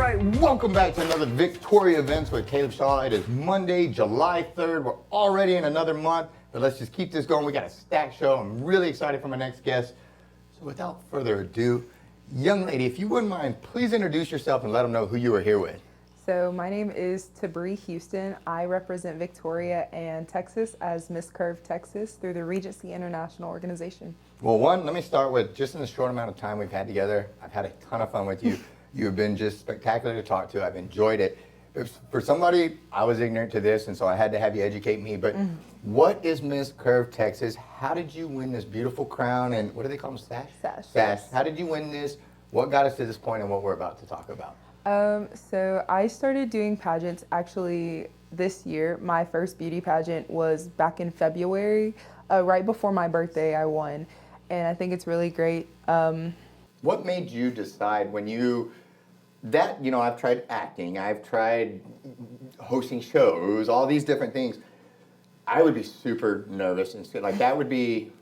right, welcome back to another Victoria Events with Caleb Shaw. It is Monday, July 3rd. We're already in another month, but let's just keep this going. We got a stacked show. I'm really excited for my next guest. So without further ado, young lady, if you wouldn't mind, please introduce yourself and let them know who you are here with. So my name is Tabri Houston. I represent Victoria and Texas as Miss Curve Texas through the Regency International Organization. Well, let me start with just in the short amount of time we've had together, I've had a ton of fun with you. You have been just spectacular to talk to. I've enjoyed it. For somebody, I was ignorant to this, and so I had to have you educate me, but what is Miss Curve Texas? How did you win this beautiful crown, and what do they call them, sash? Sash. Sash. How did you win this? What got us to this point and what we're about to talk about? So I started doing pageants actually this year. My first beauty pageant was back in February, right before my birthday I won, and I think it's really great. What made you decide when I've tried acting, I've tried hosting shows, all these different things. I would be super nervous and like that would be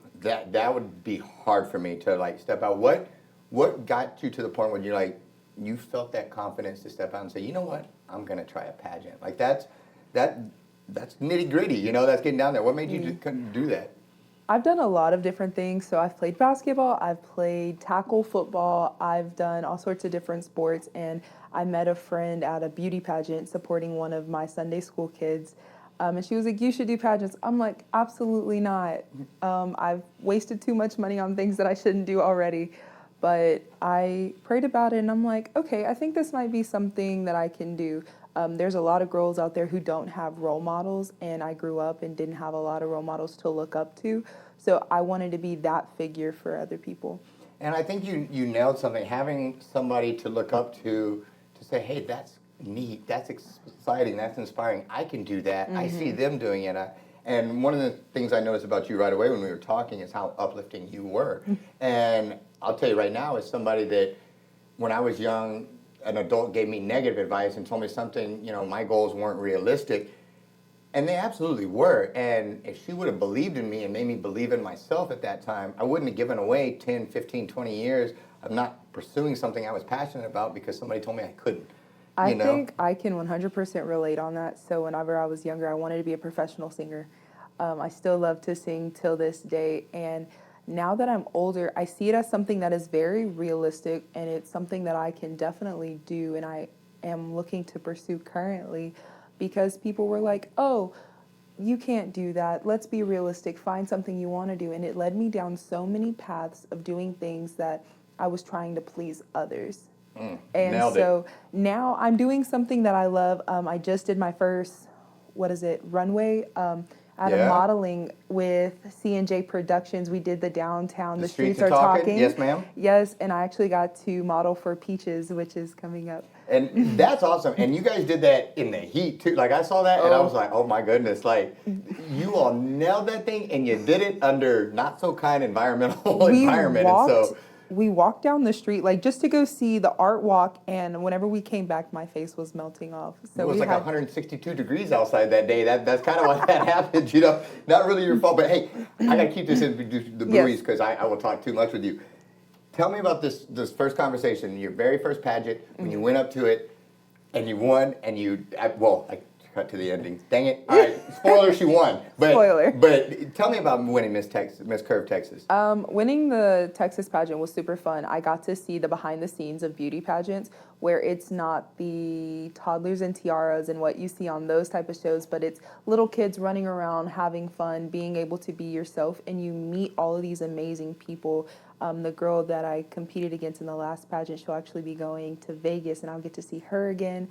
hard for me to like step out. What got you to the point where you felt that confidence to step out and say, you know what, I'm gonna try a pageant. Like that's nitty gritty, that's getting down there. What made you do that? I've done a lot of different things. So I've played basketball, I've played tackle football, I've done all sorts of different sports, and I met a friend at a beauty pageant supporting one of my Sunday school kids. And she was like, you should do pageants. I'm like, absolutely not. I've wasted too much money on things that I shouldn't do already. But I prayed about it and I'm like, okay, I think this might be something that I can do. There's a lot of girls out there who don't have role models, and I grew up and didn't have a lot of role models to look up to. So I wanted to be that figure for other people. And I think you nailed something. Having somebody to look up to say, hey, that's neat, that's exciting, that's inspiring. I can do that. I see them doing it. And one of the things I noticed about you right away when we were talking is how uplifting you were. And I'll tell you right now, as somebody that when I was young, an adult gave me negative advice and told me something, my goals weren't realistic. And they absolutely were. And if she would have believed in me and made me believe in myself at that time, I wouldn't have given away 10, 15, 20 years of not pursuing something I was passionate about because somebody told me I couldn't. I think I can 100% relate on that. So whenever I was younger, I wanted to be a professional singer. I still love to sing till this day. And now that I'm older, I see it as something that is very realistic, and it's something that I can definitely do, and I am looking to pursue currently, because people were like, oh, you can't do that. Let's be realistic. Find something you want to do. And it led me down so many paths of doing things that I was trying to please others. And so now I'm doing something that I love. I just did my first, runway out of modeling with C&J Productions. We did the downtown, the streets are talking. Yes, ma'am. Yes, and I actually got to model for Peaches, which is coming up. And that's awesome. And you guys did that in the heat too. Like I saw that and I was like, oh my goodness, like you all nailed that thing, and you did it under not so kind environmental environment. We walked down the street just to go see the art walk, and whenever we came back, my face was melting off. So it was 162 degrees outside that day. That's kind of why that happened, Not really your fault, but hey, I got to keep this in the buoys because I will talk too much with you. Tell me about this first conversation, your very first pageant, when you went up to it and you won, and I cut to the ending. Dang it. All right, spoiler, she won. Spoiler. But tell me about winning Miss Curve Texas. Winning the Texas pageant was super fun. I got to see the behind the scenes of beauty pageants, where it's not the toddlers and tiaras and what you see on those type of shows, but it's little kids running around, having fun, being able to be yourself, and you meet all of these amazing people. The girl that I competed against in the last pageant, she'll actually be going to Vegas, and I'll get to see her again.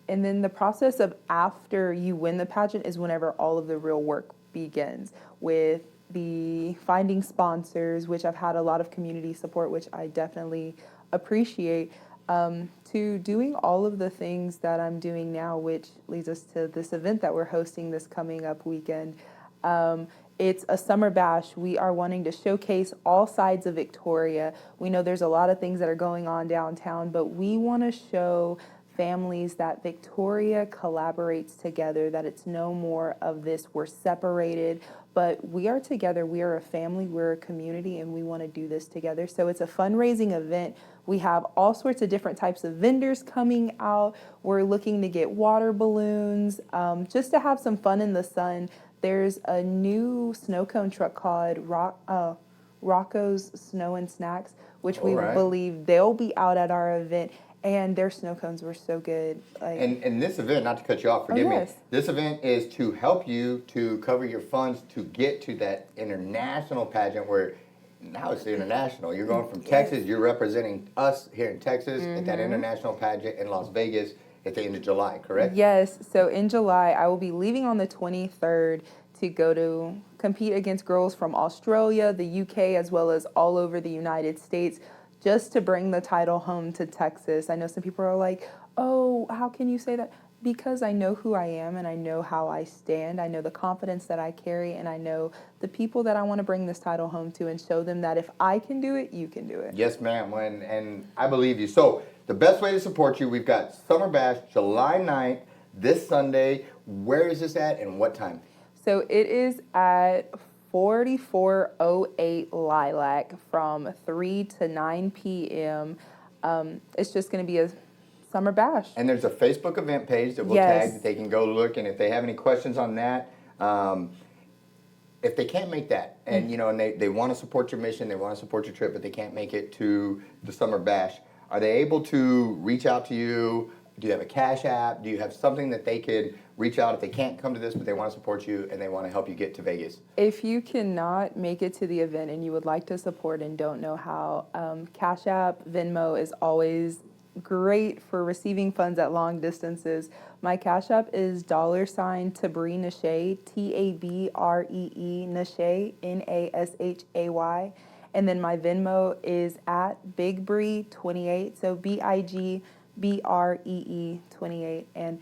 And then the process of after you win the pageant is whenever all of the real work begins, with the finding sponsors, which I've had a lot of community support, which I definitely appreciate, to doing all of the things that I'm doing now, which leads us to this event that we're hosting this coming up weekend. It's a summer bash. We are wanting to showcase all sides of Victoria. We know there's a lot of things that are going on downtown, but we want to show families, that Victoria collaborates together, that it's no more of this, we're separated, but we are together, we are a family, we're a community, and we want to do this together. So it's a fundraising event. We have all sorts of different types of vendors coming out. We're looking to get water balloons, just to have some fun in the sun. There's a new snow cone truck called Rocco's Snow and Snacks, which we believe they'll be out at our event. And their snow cones were so good. And this event, not to cut you off, forgive me. This event is to help you to cover your funds to get to that international pageant where now it's international. You're going from Texas, you're representing us here in Texas at that international pageant in Las Vegas at the end of July, correct? Yes. So in July, I will be leaving on the 23rd to go to compete against girls from Australia, the UK, as well as all over the United States, just to bring the title home to Texas. I know some people are like, oh, how can you say that? Because I know who I am and I know how I stand. I know the confidence that I carry, and I know the people that I want to bring this title home to and show them that if I can do it, you can do it. Yes, ma'am, and I believe you. So the best way to support you, we've got Summer Bash, July 9th, this Sunday. Where is this at and what time? So it is at 4408 Lilac from 3 to 9 p.m. It's just going to be a summer bash. And there's a Facebook event page that we'll tag that they can go look. And if they have any questions on that, if they can't make that, and and they want to support your mission, they want to support your trip, but they can't make it to the summer bash, are they able to reach out to you? Do you have a Cash App? Do you have something that they could reach out if they can't come to this, but they want to support you and they want to help you get to Vegas? If you cannot make it to the event and you would like to support and don't know how, Cash App, Venmo is always great for receiving funds at long distances. My Cash App is $Tabree Nashay, Tabree Nashay, Nashay. And then my Venmo is at BigBree28, so BIGBREE 28. And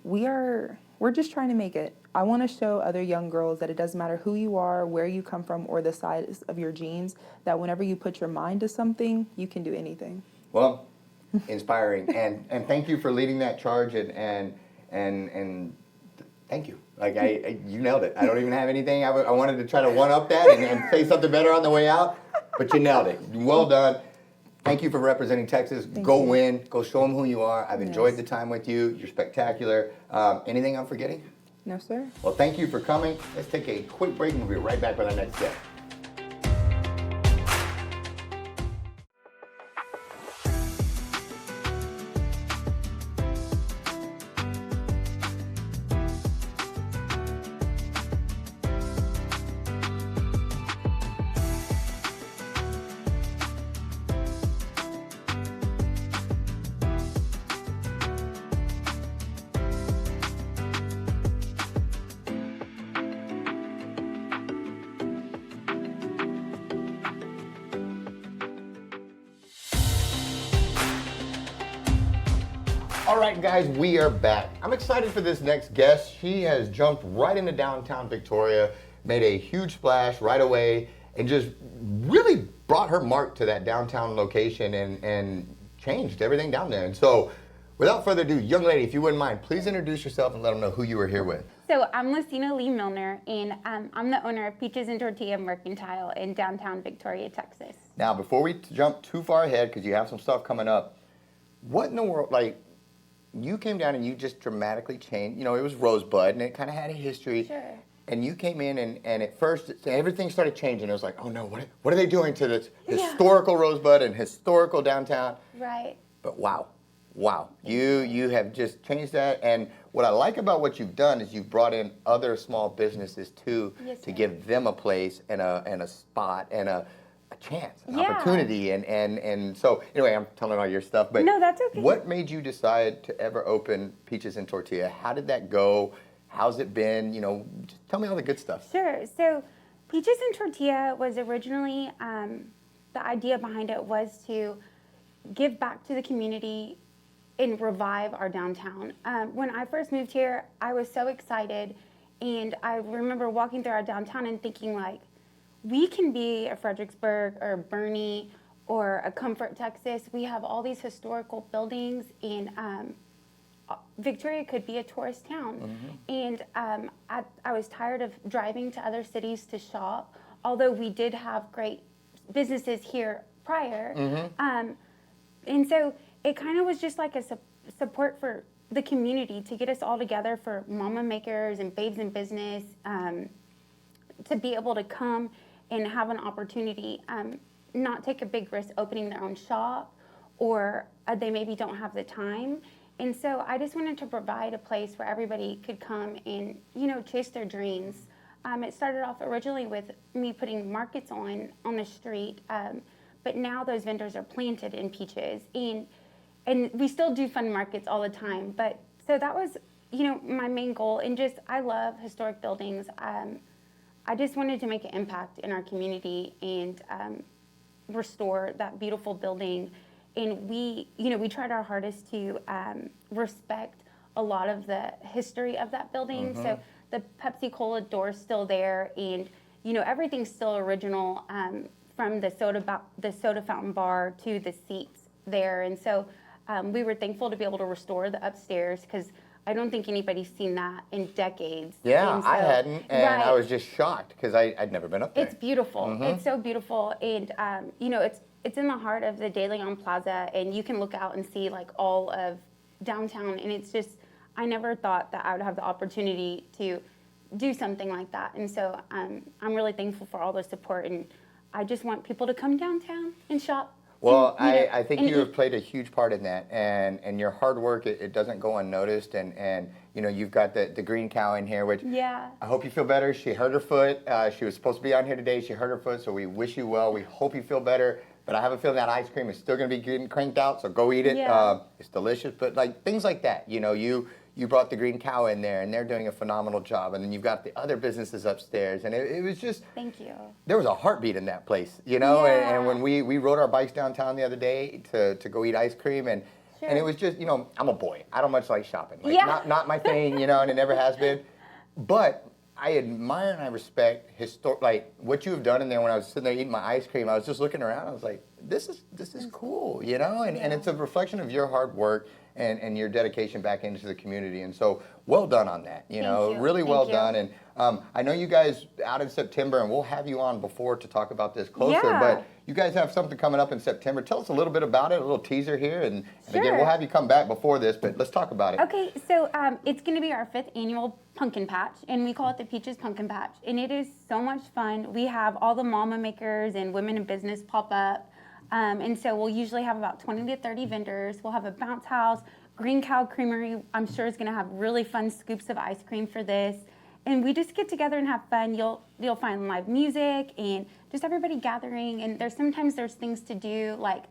we're just trying to make it. I want to show other young girls that it doesn't matter who you are, where you come from, or the size of your genes, that whenever you put your mind to something, you can do anything. Well, inspiring, and thank you for leading that charge, and thank you. Like you nailed it. I don't even have anything. I wanted to try to one up that and say something better on the way out, but you nailed it. Well done. Thank you for representing Texas. Go win. Go show them who you are. I've enjoyed the time with you. You're spectacular. Anything I'm forgetting? No, sir. Well, thank you for coming. Let's take a quick break and we'll be right back with our next guest. All right, guys, we are back. I'm excited for this next guest. She has jumped right into downtown Victoria, made a huge splash right away, and just really brought her mark to that downtown location and changed everything down there. And so, without further ado, young lady, if you wouldn't mind, please introduce yourself and let them know who you are here with. So I'm Lascena Milner, and I'm the owner of Peaches and Tortilla Mercantile in downtown Victoria, Texas. Now, before we jump too far ahead, because you have some stuff coming up, what in the world, like, you came down and you just dramatically changed. You know, it was Rosebud, and it kind of had a history. Sure. And you came in, and at first, everything started changing. It was like, oh no, what are they doing to this historical Rosebud and historical downtown? Right. But wow, you have just changed that. And what I like about what you've done is you've brought in other small businesses too, to give them a place and a spot and a chance, an opportunity, and so anyway, I'm telling all your stuff, but no, that's okay. What made you decide to ever open Peaches and Tortilla? How did that go? How's it been? You know, just tell me all the good stuff. Sure. So Peaches and Tortilla was originally, the idea behind it was to give back to the community and revive our downtown. When I first moved here, I was so excited, and I remember walking through our downtown and thinking, like, we can be a Fredericksburg or a Bernie or a Comfort, Texas. We have all these historical buildings, and Victoria could be a tourist town. And I was tired of driving to other cities to shop, although we did have great businesses here prior. And so it kind of was just like a support for the community to get us all together for mama makers and babes in business, to be able to come and have an opportunity, not take a big risk opening their own shop, or they maybe don't have the time. And so I just wanted to provide a place where everybody could come and, you know, chase their dreams. It started off originally with me putting markets on the street, but now those vendors are planted in Peaches, and we still do fun markets all the time. But so that was, you know, my main goal. And just, I love historic buildings. I just wanted to make an impact in our community and restore that beautiful building. And we, you know, we tried our hardest to respect a lot of the history of that building. So the Pepsi Cola door's still there, and, you know, everything's still original, from the soda fountain bar to the seats there. And so we were thankful to be able to restore the upstairs, because I don't think anybody's seen that in decades. Yeah, So, I hadn't, and right. I was just shocked because I'd never been up there. It's beautiful. It's so beautiful, and you know, it's in the heart of the De Leon Plaza, and you can look out and see like all of downtown, and it's just, I never thought that I would have the opportunity to do something like that. And so I'm really thankful for all the support, and I just want people to come downtown and shop. Well, and, you know, I think and you have played a huge part in that, and your hard work, it doesn't go unnoticed, and you know, you've got the green cow in here, which Yeah. I hope you feel better. She hurt her foot. She was supposed to be on here today. She hurt her foot, so we wish you well. We hope you feel better, but I have a feeling that ice cream is still going to be getting cranked out, so go eat it. Yeah. It's delicious, but like things like that, you know, you brought the green cow in there, and they're doing a phenomenal job, and then you've got the other businesses upstairs, and it was just, Thank you. there was a heartbeat in that place, you know. Yeah. And when we rode our bikes downtown the other day to go eat ice cream, and it was just, you know, I'm a boy. I don't much like shopping. Like, Yeah. not my thing, you know, and it never has been. But I admire and I respect like what you have done in there. When I was sitting there eating my ice cream, I was just looking around. I was like, this is cool, you know, and it's a reflection of your hard work and your dedication back into the community. And so, well done on that, you know, really well done. And I know you guys out in September, and we'll have you on before to talk about this closer, but you guys have something coming up in September. Tell us a little bit about it, a little teaser here, and again, we'll have you come back before this, but let's talk about it. Okay, so it's going to be our 5th annual pumpkin patch, and we call it the Peaches Pumpkin Patch, and it is so much fun. We have all the mama makers and women in business pop up, and so we'll usually have about 20 to 30 vendors. We'll have a bounce house. Green Cow Creamery, I'm sure, is going to have really fun scoops of ice cream for this. And we just get together and have fun. You'll find live music and just everybody gathering. And sometimes there's things to do, like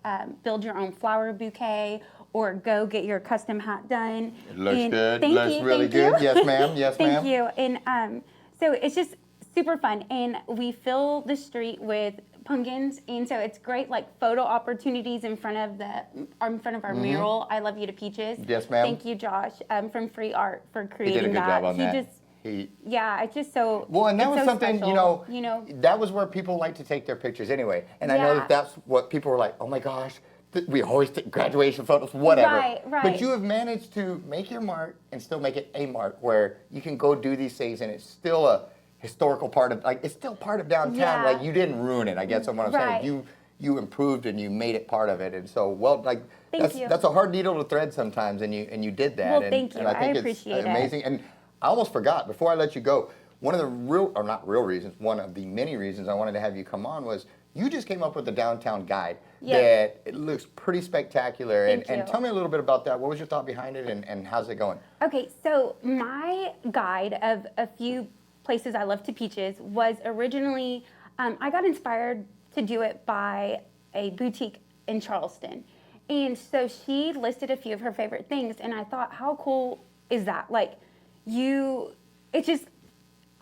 build your own flower bouquet or go get your custom hat done. It looks good. Thank Looks you, really thank good. you. Yes, ma'am. Yes, ma'am. Thank you. And so it's just super fun. And we fill the street with pumpkins, and so it's great, like photo opportunities in front of our mural. I love you to Peaches. Yes, ma'am. Thank you, Josh, from Free Art, for creating that. He did a good job on that. It's just so. Well, and that was so something, special, you know, that was where people like to take their pictures anyway. And I know that's what people were like, oh my gosh, we always take graduation photos, whatever. Right. But you have managed to make your mark and still make it a mark where you can go do these things, and it's still a historical part of, like, it's still part of downtown. Yeah. Like, you didn't ruin it, I guess is what I'm saying. You improved and you made it part of it. And so, well, like, that's a hard needle to thread sometimes, and you did that. Well, thank you. And I think appreciate it's amazing. And I almost forgot, before I let you go, one of the one of the many reasons I wanted to have you come on was you just came up with a downtown guide that it looks pretty spectacular. And tell me a little bit about that. What was your thought behind it, and how's it going? Okay, so my guide of a few places I love to Peaches was originally, I got inspired to do it by a boutique in Charleston. And so she listed a few of her favorite things, and I thought, how cool is that? Like, I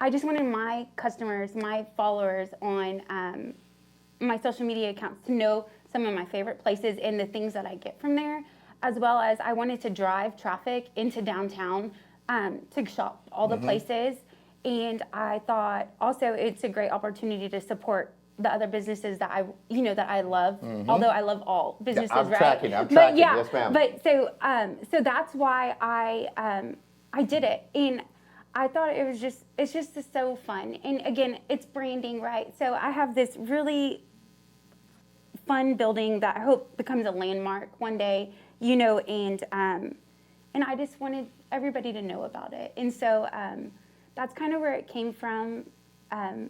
just wanted my customers, my followers on my social media accounts to know some of my favorite places and the things that I get from there, as well as I wanted to drive traffic into downtown to shop all the places. And I thought also it's a great opportunity to support the other businesses that I love. Although I love all businesses, I'm right? tracking, But yeah, yes ma'am. but so that's why I did it, and I thought it's just so fun. And again, it's branding, right? So I have this really fun building that I hope becomes a landmark one day, and I just wanted everybody to know about it. And so that's kind of where it came from.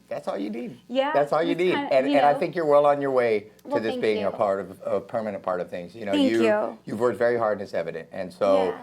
That's all you need. Yeah, That's all you it's need. kinda, And I think you're well on your way to this thank being you. a permanent part of things. Thank you. You've worked very hard and it's evident. And so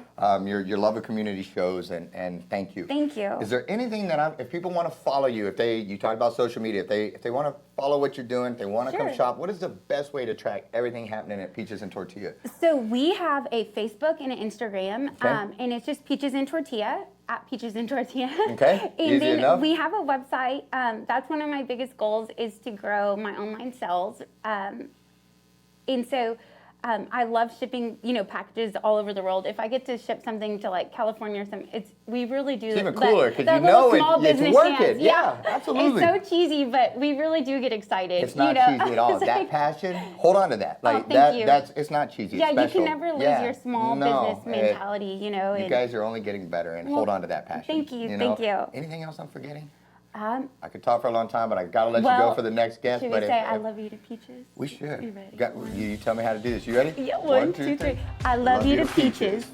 your love of community shows and thank you. Thank you. Is there anything that if people want to follow you, you talked about social media, if they want to follow what you're doing, if they want to come Sure. shop, what is the best way to track everything happening at Peaches and Tortilla? So we have a Facebook and an Instagram, Okay. and it's just Peaches and Tortilla, at Peaches and Tortilla. Okay, And easy then enough. we have a website. That's one of my biggest goals is to grow my online sales. And so I love shipping, packages all over the world. If I get to ship something to like California or something, we really do. It's even cooler because you little know small it's business working. chance. Yeah, absolutely. It's so cheesy, but we really do get excited. It's not cheesy at all. It's That like- passion, hold on to that. thank you. It's not cheesy. Yeah, It's you special. can never lose Yeah. your small No, business mentality, You and guys are only getting better, and hold on to that passion. thank you, know? thank you. Anything else I'm forgetting? Um, I could talk for a long time, but I gotta let you go for the next guest. Should but we say if- I love you to Peaches? We should. You ready? You tell me how to do this. You ready? Yeah, one, two, three. I love you to Peaches.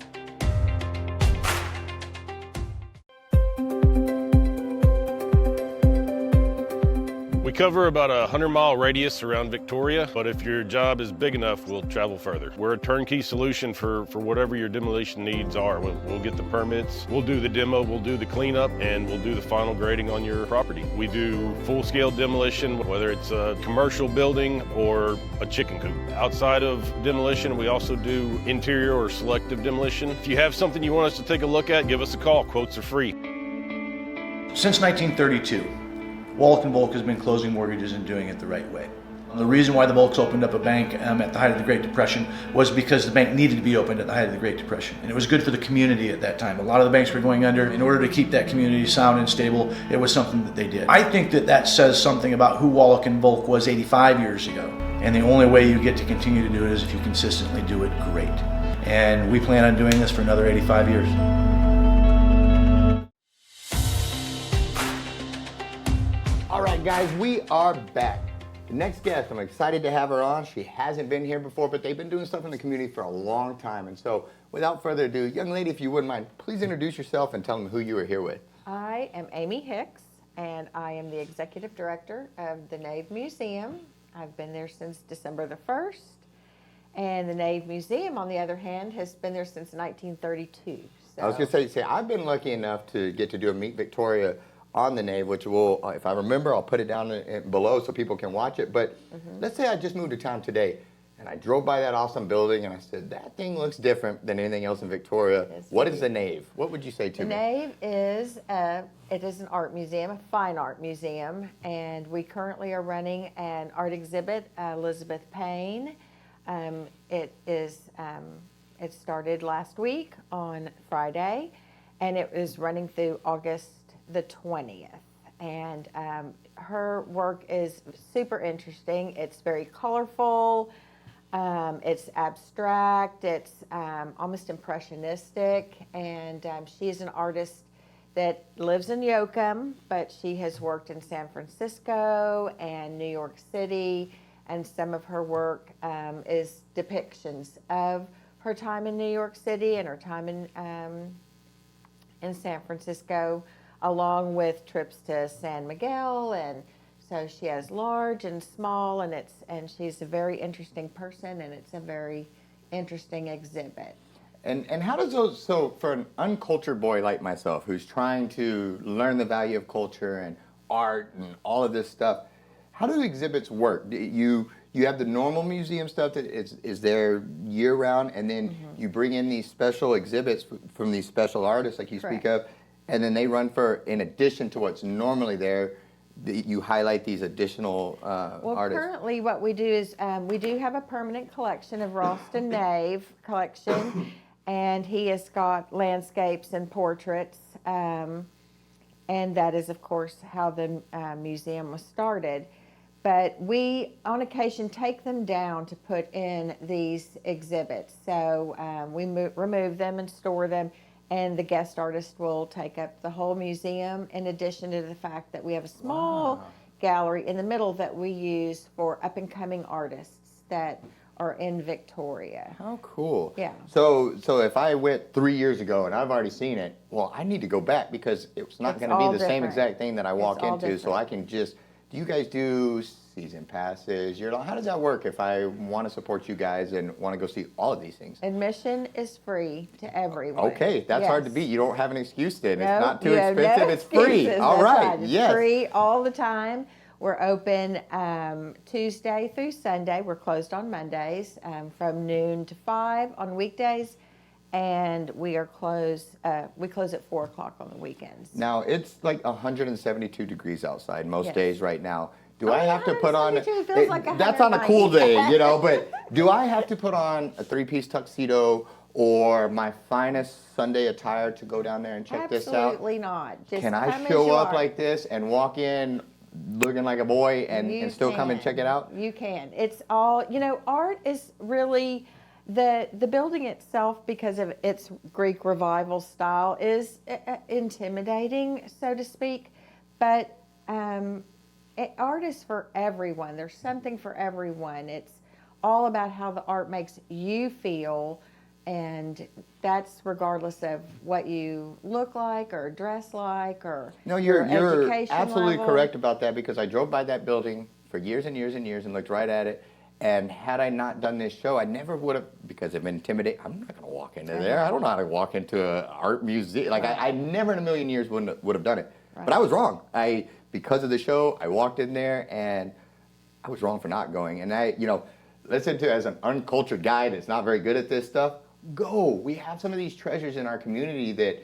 We cover about a 100-mile radius around Victoria, but if your job is big enough, we'll travel further. We're a turnkey solution for whatever your demolition needs are. We'll get the permits, we'll do the demo, we'll do the cleanup, and we'll do the final grading on your property. We do full-scale demolition, whether it's a commercial building or a chicken coop. Outside of demolition, we also do interior or selective demolition. If you have something you want us to take a look at, give us a call. Quotes are free. Since 1932, Wallach & Volk has been closing mortgages and doing it the right way. The reason why the Volks opened up a bank at the height of the Great Depression was because the bank needed to be opened at the height of the Great Depression. And it was good for the community at that time. A lot of the banks were going under. In order to keep that community sound and stable, it was something that they did. I think that says something about who Wallach & Volk was 85 years ago. And the only way you get to continue to do it is if you consistently do it great. And we plan on doing this for another 85 years. All right, guys, we are back. The next guest, I'm excited to have her on. She hasn't been here before, but they've been doing stuff in the community for a long time. And so, without further ado, young lady, if you wouldn't mind, please introduce yourself and tell them who you are here with. I am Amy Hicks, and I am the Executive Director of the Nave Museum. I've been there since December the 1st. And the Nave Museum, on the other hand, has been there since 1932. So. I was going to say, I've been lucky enough to get to do a Meet Victoria on the Nave, which will, if I remember, I'll put it down below so people can watch it. But let's say I just moved to town today, and I drove by that awesome building, and I said, that thing looks different than anything else in Victoria. Yes, What is the Nave? What would you say to The me? Nave is it is an art museum, a fine art museum, and we currently are running an art exhibit, Elizabeth Payne. It started last week on Friday, and it is running through August the 20th. And her work is super interesting. It's very colorful. It's abstract. It's almost impressionistic. And she's an artist that lives in Yoakum, but she has worked in San Francisco and New York City. And some of her work is depictions of her time in New York City and her time in San Francisco, along with trips to San Miguel. And so she has large and small, and she's a very interesting person, and it's a very interesting exhibit. And how does those, so for an uncultured boy like myself who's trying to learn the value of culture and art and all of this stuff, how do exhibits work? You have the normal museum stuff that is there year round, and then you bring in these special exhibits from these special artists like you speak of, and then they run for, in addition to what's normally there, you highlight these additional artists. Currently what we do is we do have a permanent collection of Ralston Nave collection, and he has got landscapes and portraits. and that is, of course, how the museum was started. But we, on occasion, take them down to put in these exhibits. So we remove them and store them, and the guest artist will take up the whole museum, in addition to the fact that we have a small gallery in the middle that we use for up-and-coming artists that are in Victoria. How cool. Yeah. So if I went 3 years ago and I've already seen it, well, I need to go back because it's not It's going to be all the same different. exact thing that I walk all into. So different. I can just, do you guys do season passes? How does that work if I want to support you guys and want to go see all of these things? Admission is free to everyone. Okay, that's hard to Yes. beat. You don't have an excuse then. No, It's not too you have no expensive. It's free. excuses. All That's right. It's Yes. free all the time. We're open Tuesday through Sunday. We're closed on Mondays from noon to 5 on weekdays, and we are closed. We close at 4 o'clock on the weekends. Now it's like 172 degrees outside most Yes. days right now. Do Oh, I have to put on? 172 feels like That's on a cool 190. day, but do I have to put on a 3-piece tuxedo or my finest Sunday attire to go down there and check this out? Absolutely not. Just Can come I as show you up are. like this and walk in looking like a boy and You still come and can. check it out? You can. It's all, art is really, the building itself, because of its Greek revival style, is intimidating, so to speak. But art is for everyone. There's something for everyone. It's all about how the art makes you feel, and that's regardless of what you look like or dress like or No, your you're education absolutely level. correct about that because I drove by that building for years and years and years and looked right at it. And had I not done this show, I never would have, because of intimidate. I'm not going to walk into there. I don't know how to walk into an art museum. Like I never in a million years would have done it. But I was wrong. Because of the show, I walked in there and I was wrong for not going. And listen to, as an uncultured guy that's not very good at this stuff, go. We have some of these treasures in our community that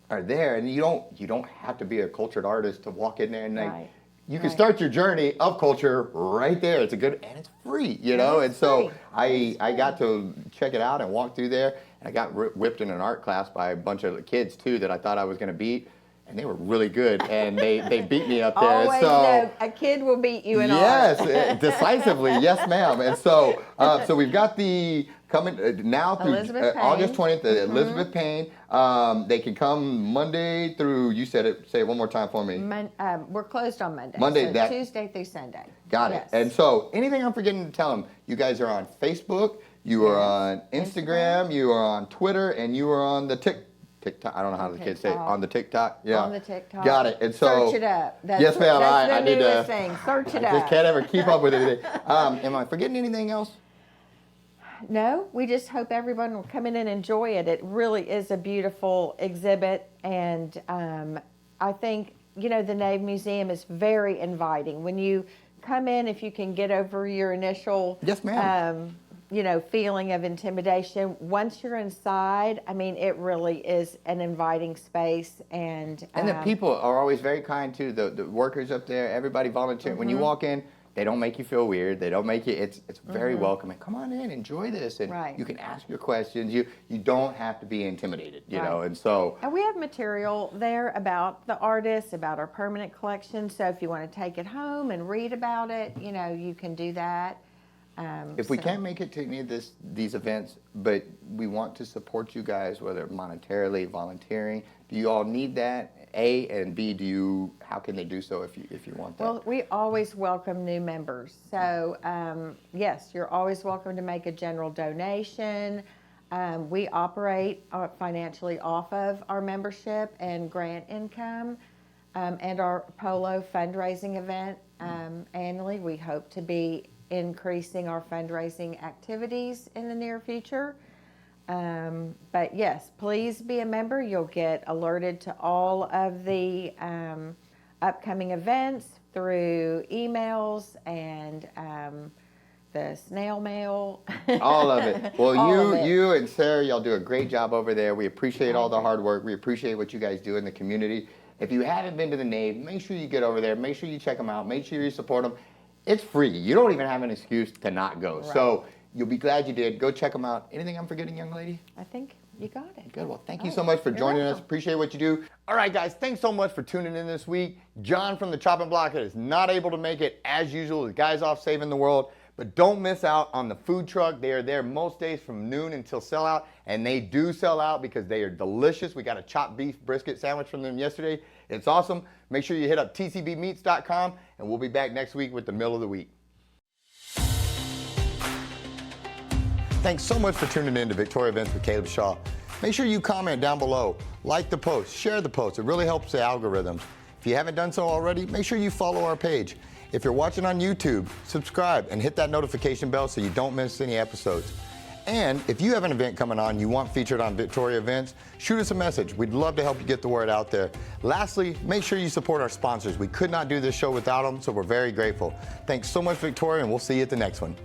are there, and you don't have to be a cultured artist to walk in there and Right. you can start your journey of culture right there. It's and it's free, and so free. I got to check it out and walk through there, and I got whipped in an art class by a bunch of kids too that I thought I was going to beat, and they were really good, and they beat me up there. Always know a kid will beat you in art. Yes, decisively, yes, ma'am. And so we've got the coming now through Elizabeth Payne. August 20th. Elizabeth Payne. They can come Monday through. You said it. Say it one more time for me. We're closed on Monday. Monday, so Tuesday through Sunday. Got it. Yes. And so anything I'm forgetting to tell them, you guys are on Facebook, you are on Instagram, you are on Twitter, and you are on the TikTok. I don't know how the kids say it. TikTok. On the TikTok. Yeah. On the TikTok. Got it. And so search it up. yes, ma'am. That's I the need to. newest thing. Search it I up. just can't ever keep up with everything. Am I forgetting anything else? No, we just hope everyone will come in and enjoy it. It really is a beautiful exhibit, and I think the Nave Museum is very inviting. When you come in, if you can get over your initial Yes, ma'am. feeling of intimidation, once you're inside, I mean, it really is an inviting space, and The people are always very kind too. The workers up there, everybody volunteering. When you walk in, they don't make you feel weird. They don't make you. It's very welcoming. Come on in, enjoy this, and Right. you can ask your questions. You don't have to be intimidated, Right. And so And we have material there about the artists, about our permanent collection. So if you want to take it home and read about it, you can do that. if we can't make it to any of these events, but we want to support you guys, whether monetarily, volunteering, do you all need that? A, and B, how can they do so if you want that? Well, we always welcome new members. So yes, you're always welcome to make a general donation. We operate financially off of our membership and grant income, and our Polo fundraising event annually. We hope to be increasing our fundraising activities in the near future. But yes, please be a member. You'll get alerted to all of the upcoming events through emails and the snail mail. All of it. Well, All of it. you and Sarah, y'all do a great job over there. We appreciate all the hard work. We appreciate what you guys do in the community. If you haven't been to the Nave, make sure you get over there. Make sure you check them out. Make sure you support them. It's free. You don't even have an excuse to not go. Right. So you'll be glad you did. Go check them out. Anything I'm forgetting, young lady? I think You got it. Good. Well, thank you so much for joining us. Appreciate what you do. All right, guys, thanks so much for tuning in this week. John from the Chopping Block is not able to make it as usual. The guy's off saving the world. But don't miss out on the food truck. They are there most days from noon until sellout, and they do sell out because they are delicious. We got a chopped beef brisket sandwich from them yesterday. It's awesome. Make sure you hit up tcbmeats.com, and we'll be back next week with the meal of the week. Thanks so much for tuning in to Victoria Events with Caleb Shaw. Make sure you comment down below, like the post, share the post. It really helps the algorithms. If you haven't done so already, make sure you follow our page. If you're watching on YouTube, subscribe and hit that notification bell so you don't miss any episodes. And if you have an event coming on you want featured on Victoria Events, shoot us a message. We'd love to help you get the word out there. Lastly, make sure you support our sponsors. We could not do this show without them, so we're very grateful. Thanks so much, Victoria, and we'll see you at the next one.